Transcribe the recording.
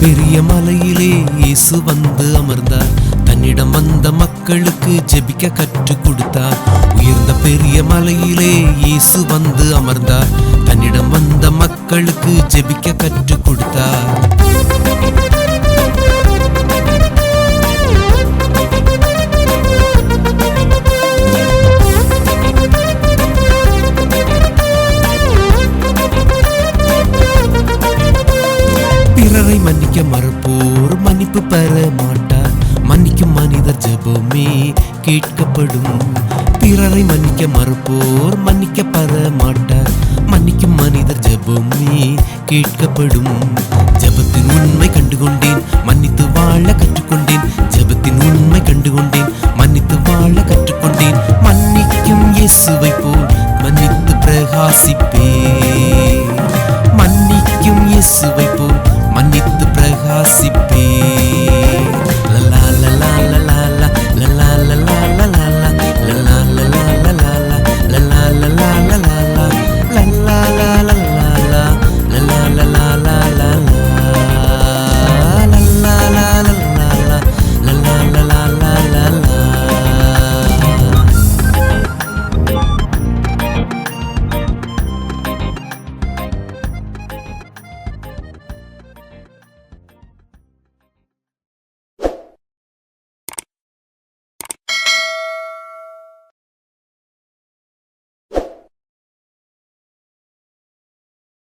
பெரிய மலையிலே இயேசு வந்து அமர்ந்தார். தன்னிடம் வந்த மக்களுக்கு ஜெபிக்க கற்றுக் கொடுத்தார். உயர்ந்த பெரிய மலையிலே இயேசு வந்து அமர்ந்தார். தன்னிடம் வந்த மக்களுக்கு ஜெபிக்க கற்றுக் கொடுத்தார். பிறரை மன்னிக்க மறுப்போர் மன்னிப்பு பெற மாட்டார். மன்னிக்கும் மனிதர் ஜெபமே கேட்கப்படும். பிறரை மன்னிக்க மறுப்போர் மன்னிக்க பெற மாட்டார். மன்னிக்கும் மனிதர் ஜெபமே கேட்கப்படும். ஜெபத்தின் உண்மை கண்டுகொண்டேன், மன்னித்து வாழ கற்றுக்கொண்டேன். ஜெபத்தின் உண்மை கண்டுகொண்டேன், மன்னித்து வாழ கற்றுக்கொண்டேன். மன்னிக்கும் இயேசுவை போல் மன்னித்து பிரகாசிப்பேன். மன்னிக்கும் இயேசுவை